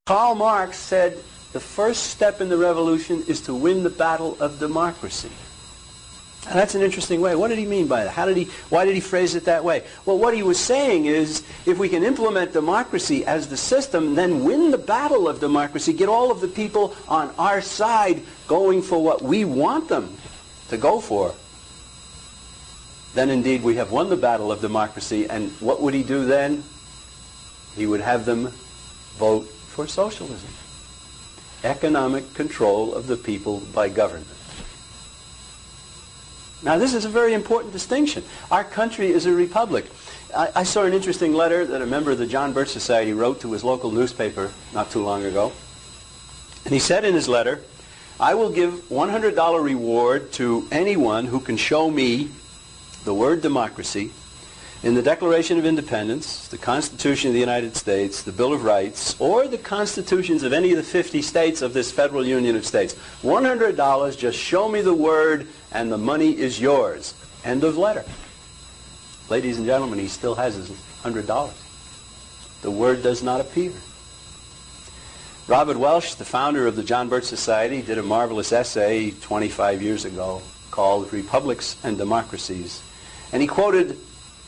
Karl Marx said the first step in the revolution is to win the battle of democracy. And that's an interesting way. What did he mean by that? Why did he phrase it that way? Well, what he was saying is, if we can implement democracy as the system, then win the battle of democracy, get all of the people on our side going for what we want them to go for, then indeed we have won the battle of democracy. And what would he do then? He would have them vote for socialism. Economic control of the people by government. Now, this is a very important distinction. Our country is a republic. I saw an interesting letter that a member of the John Birch Society wrote to his local newspaper not too long ago. And he said in his letter, "I will give $100 reward to anyone who can show me the word democracy in the Declaration of Independence, the Constitution of the United States, the Bill of Rights, or the constitutions of any of the 50 states of this federal union of states. $100, just show me the word, and the money is yours." End of letter. Ladies and gentlemen, he still has his $100. The word does not appear. Robert Welsh, the founder of the John Birch Society, did a marvelous essay 25 years ago called Republics and Democracies. And he quoted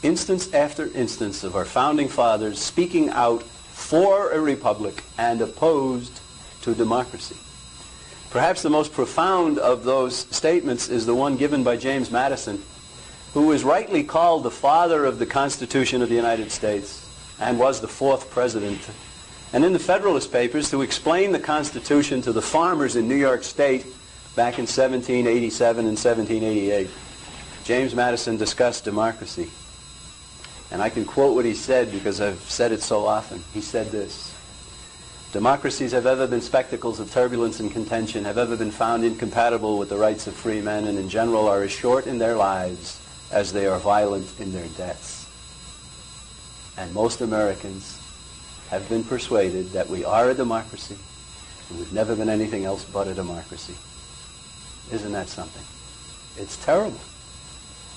instance after instance of our founding fathers speaking out for a republic and opposed to democracy. Perhaps the most profound of those statements is the one given by James Madison, who is rightly called the father of the Constitution of the United States and was the fourth president. And in the Federalist Papers, to explain the Constitution to the farmers in New York State back in 1787 and 1788, James Madison discussed democracy. And I can quote what he said because I've said it so often. He said this: "Democracies have ever been spectacles of turbulence and contention, have ever been found incompatible with the rights of free men, and in general are as short in their lives as they are violent in their deaths. And most Americans have been persuaded that we are a democracy, and we've never been anything else but a democracy." Isn't that something? It's terrible.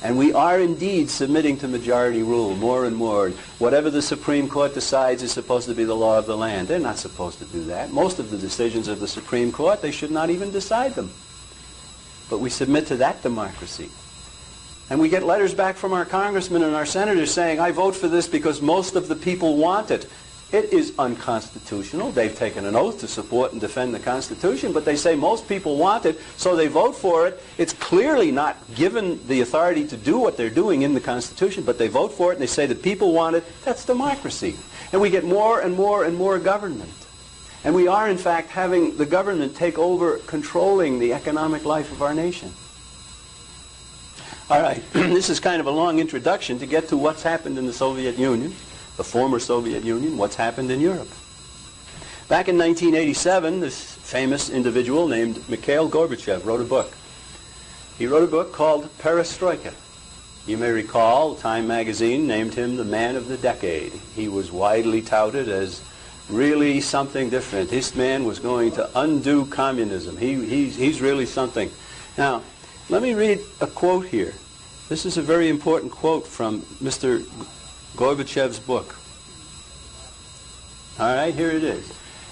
And we are indeed submitting to majority rule more and more. Whatever the Supreme Court decides is supposed to be the law of the land. They're not supposed to do that. Most of the decisions of the Supreme Court, they should not even decide them. But we submit to that democracy. And we get letters back from our congressmen and our senators saying, "I vote for this because most of the people want it." It is unconstitutional. They've taken an oath to support and defend the Constitution, but they say most people want it, so they vote for it. It's clearly not given the authority to do what they're doing in the Constitution, but they vote for it and they say the people want it. That's democracy. And we get more and more and more government. And we are, in fact, having the government take over controlling the economic life of our nation. All right, this is kind of a long introduction to get to what's happened in the Soviet Union, the former Soviet Union, what's happened in Europe. Back in 1987, this famous individual named Mikhail Gorbachev wrote a book. He wrote a book called Perestroika. You may recall Time magazine named him the man of the decade. He was widely touted as really something different. This man was going to undo communism. He's really something. Now, let me read a quote here. This is a very important quote from Mr. Gorbachev's book. All right, here it is.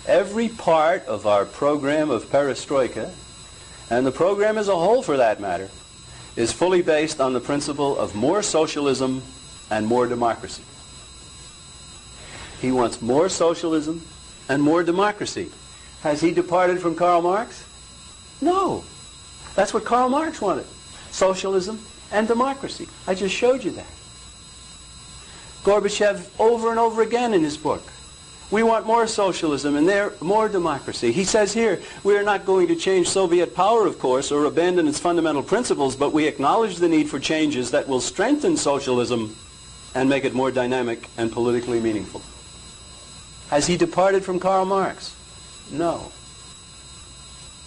"Every part of our program of perestroika, and the program as a whole for that matter, is fully based on the principle of more socialism and more democracy." He wants more socialism and more democracy. Has he departed from Karl Marx? No. That's what Karl Marx wanted. Socialism and democracy. I just showed you that. Gorbachev, over and over again in his book, we want more socialism and more democracy. He says here, we are not going to change Soviet power, of course, or abandon its fundamental principles, but we acknowledge the need for changes that will strengthen socialism and make it more dynamic and politically meaningful. Has he departed from Karl Marx? No.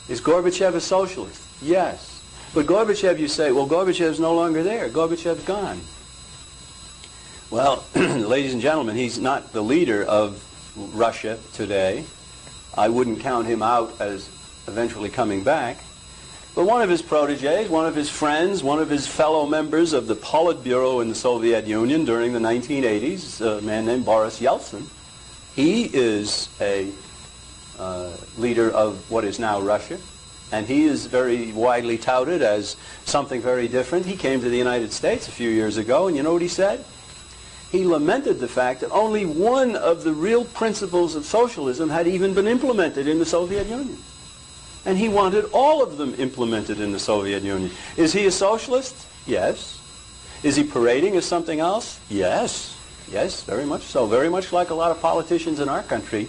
Is Gorbachev a socialist? Yes. But Gorbachev, you say, well, Gorbachev's no longer there. Gorbachev's gone. Well, ladies and gentlemen, he's not the leader of Russia today. I wouldn't count him out as eventually coming back. But one of his protégés, one of his friends, one of his fellow members of the Politburo in the Soviet Union during the 1980s, a man named Boris Yeltsin, he is a leader of what is now Russia. And he is very widely touted as something very different. He came to the United States a few years ago, and you know what he said? He lamented the fact that only one of the real principles of socialism had even been implemented in the Soviet Union. And he wanted all of them implemented in the Soviet Union. Is he a socialist? Yes. Is he parading as something else? Yes. Yes, very much so. Very much like a lot of politicians in our country.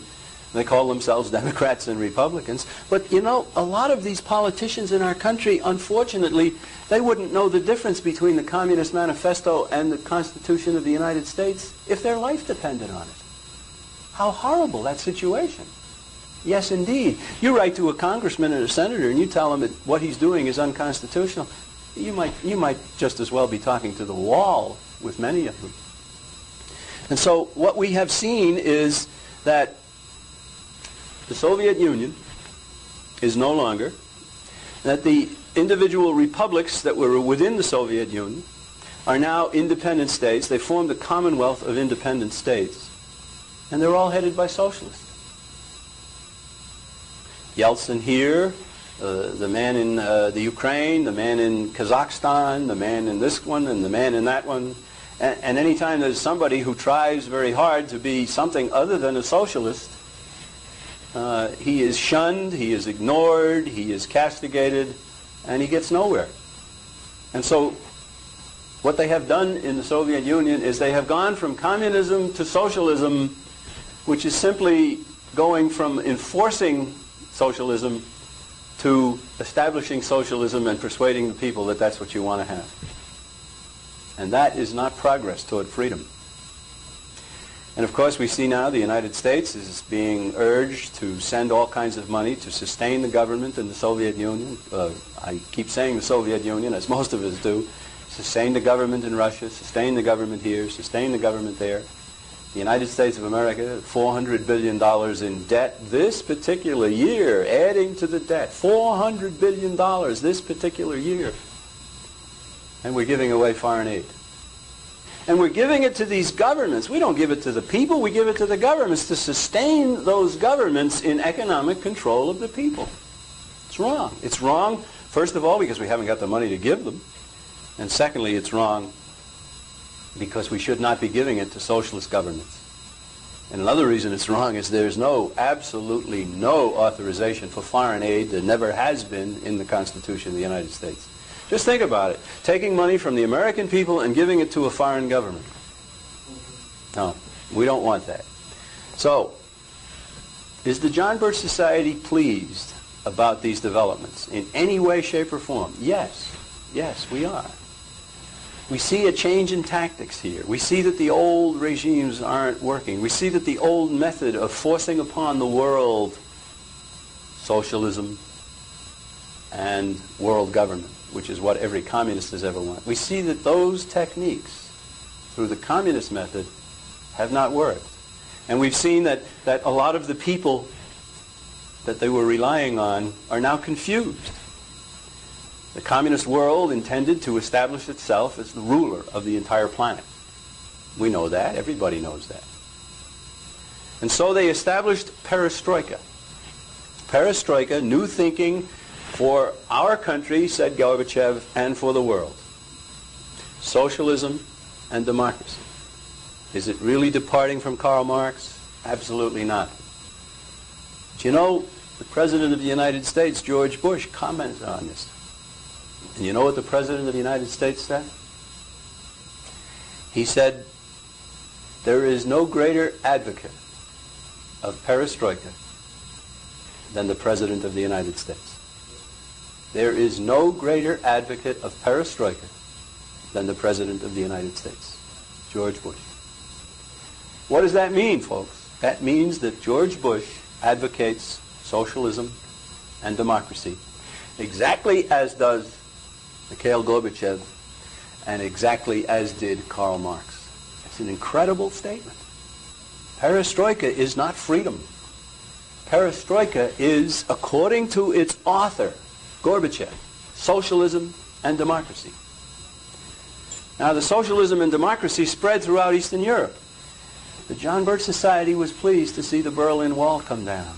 They call themselves Democrats and Republicans. But, you know, a lot of these politicians in our country, unfortunately, they wouldn't know the difference between the Communist Manifesto and the Constitution of the United States if their life depended on it. How horrible that situation. Yes, indeed. You write to a congressman and a senator and you tell him that what he's doing is unconstitutional. You might just as well be talking to the wall with many of them. And so what we have seen is that the Soviet Union is no longer, that the individual republics that were within the Soviet Union are now independent states. They formed a commonwealth of independent states, and they're all headed by socialists. Yeltsin here, the man in the Ukraine, the man in Kazakhstan, the man in this one, and the man in that one. And any time there's somebody who tries very hard to be something other than a socialist, he is shunned, he is ignored, he is castigated, and he gets nowhere. And so what they have done in the Soviet Union is they have gone from communism to socialism, which is simply going from enforcing socialism to establishing socialism and persuading the people that that's what you want to have. And that is not progress toward freedom. And of course we see now the United States is being urged to send all kinds of money to sustain the government in the Soviet Union. I keep saying the Soviet Union, as most of us do. Sustain the government in Russia, sustain the government here, sustain the government there. The United States of America, $400 billion in debt this particular year, adding to the debt. $400 billion this particular year. And we're giving away foreign aid. And we're giving it to these governments. We don't give it to the people, we give it to the governments to sustain those governments in economic control of the people. It's wrong. It's wrong, first of all, because we haven't got the money to give them. And secondly, it's wrong because we should not be giving it to socialist governments. And another reason it's wrong is there's absolutely no authorization for foreign aid. There never has been in the Constitution of the United States. Just think about it. Taking money from the American people and giving it to a foreign government. No, we don't want that. So, is the John Birch Society pleased about these developments in any way, shape, or form? Yes. Yes, we are. We see a change in tactics here. We see that the old regimes aren't working. We see that the old method of forcing upon the world socialism and world government, which is what every communist has ever wanted. We see that those techniques, through the communist method, have not worked. And we've seen that a lot of the people that they were relying on are now confused. The communist world intended to establish itself as the ruler of the entire planet. We know that. Everybody knows that. And so they established perestroika. Perestroika, new thinking for our country, said Gorbachev, and for the world. Socialism and democracy. Is it really departing from Karl Marx? Absolutely not. But you know, the President of the United States, George Bush, commented on this. And you know what the President of the United States said? He said, there is no greater advocate of perestroika than the President of the United States. There is no greater advocate of perestroika than the President of the United States, George Bush. What does that mean, folks? That means that George Bush advocates socialism and democracy, exactly as does Mikhail Gorbachev, and exactly as did Karl Marx. It's an incredible statement. Perestroika is not freedom. Perestroika is, according to its author, Gorbachev, socialism and democracy. Now, the socialism and democracy spread throughout Eastern Europe. The John Birch Society was pleased to see the Berlin Wall come down.